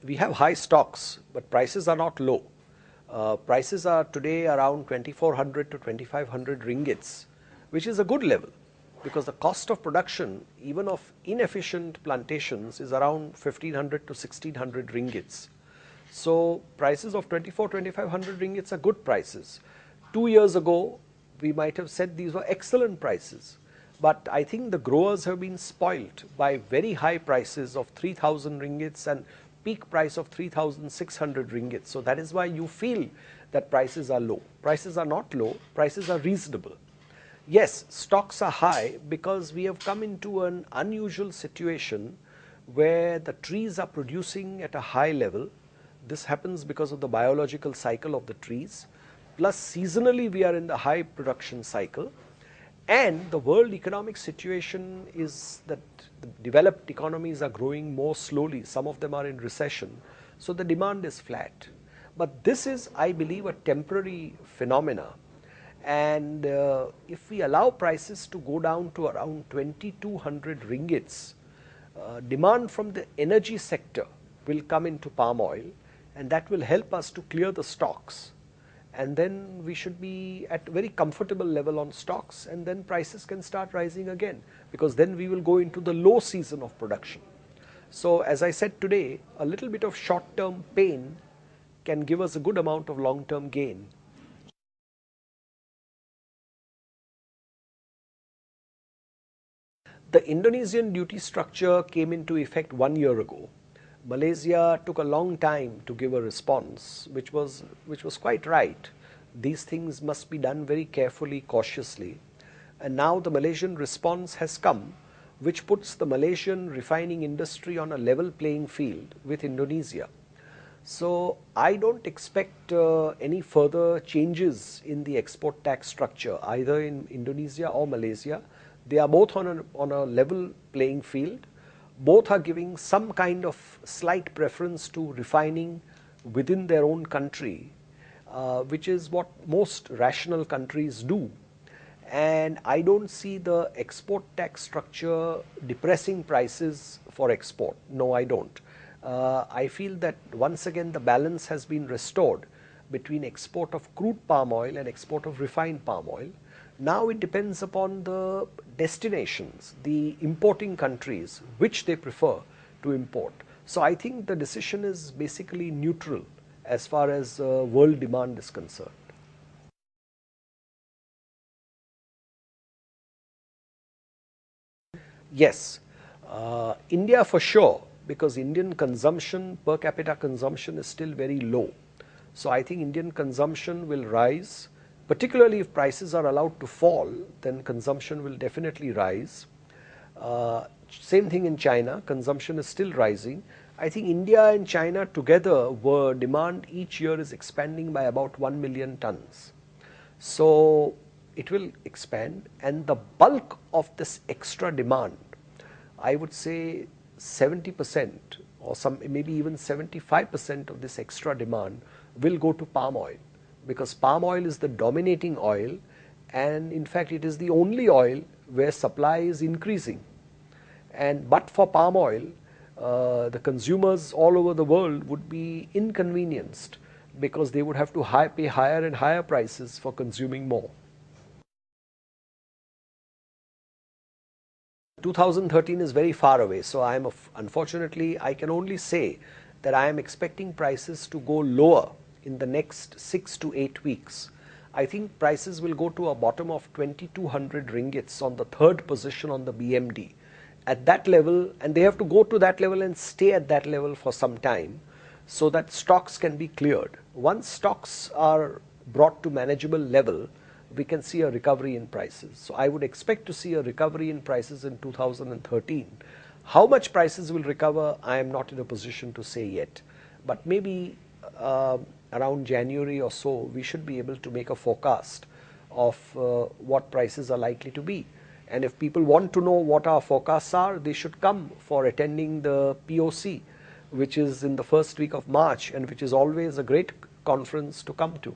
we have high stocks, but prices are not low. Prices are today around 2400 to 2500 ringgits, which is a good level, because the cost of production even of inefficient plantations is around 1500 to 1600 ringgits. So prices of 2500 ringgits are good prices. 2 years ago, we might have said these were excellent prices, but I think the growers have been spoilt by very high prices of 3000 ringgits and peak price of 3600 ringgits. So that is why you feel that prices are low. Prices are not low, prices are reasonable. Yes, stocks are high because we have come into an unusual situation where the trees are producing at a high level. This happens because of the biological cycle of the trees. Plus seasonally we are in the high production cycle, and the world economic situation is that the developed economies are growing more slowly. Some of them are in recession, so the demand is flat. But this is, I believe, a temporary phenomena, and if we allow prices to go down to around 2200 ringgits, demand from the energy sector will come into palm oil, and that will help us to clear the stocks, and then we should be at a very comfortable level on stocks, and then prices can start rising again, because then we will go into the low season of production. So as I said today, a little bit of short-term pain can give us a good amount of long-term gain. The Indonesian duty structure came into effect 1 year ago. Malaysia took a long time to give a response, which was quite right. These things must be done very carefully, cautiously. And now the Malaysian response has come, which puts the Malaysian refining industry on a level playing field with Indonesia. So I don't expect any further changes in the export tax structure, either in Indonesia or Malaysia. They are both on a level playing field. Both are giving some kind of slight preference to refining within their own country, which is what most rational countries do. And I don't see the export tax structure depressing prices for export. No, I don't. I feel that once again the balance has been restored between export of crude palm oil and export of refined palm oil. Now it depends upon the destinations, the importing countries, which they prefer to import. So I think the decision is basically neutral as far as world demand is concerned. Yes, India for sure, because Indian consumption, per capita consumption is still very low. So I think Indian consumption will rise. Particularly if prices are allowed to fall, then consumption will definitely rise. Same thing in China, consumption is still rising. I think India and China together, were demand each year is expanding by about 1 million tons. So it will expand, and the bulk of this extra demand, I would say 70% or maybe even 75% of this extra demand will go to palm oil, because palm oil is the dominating oil, and in fact it is the only oil where supply is increasing. And but for palm oil, the consumers all over the world would be inconvenienced, because they would have to pay higher and higher prices for consuming more. 2013 is very far away, so unfortunately I can only say that I am expecting prices to go lower in the next 6 to 8 weeks. I think prices will go to a bottom of 2200 ringgits on the third position on the BMD. At that level, and they have to go to that level and stay at that level for some time, so that stocks can be cleared. Once stocks are brought to manageable level, we can see a recovery in prices. So I would expect to see a recovery in prices in 2013. How much prices will recover, I am not in a position to say yet. But maybe around January or so, we should be able to make a forecast of what prices are likely to be. And if people want to know what our forecasts are, they should come for attending the POC, which is in the first week of March, and which is always a great conference to come to.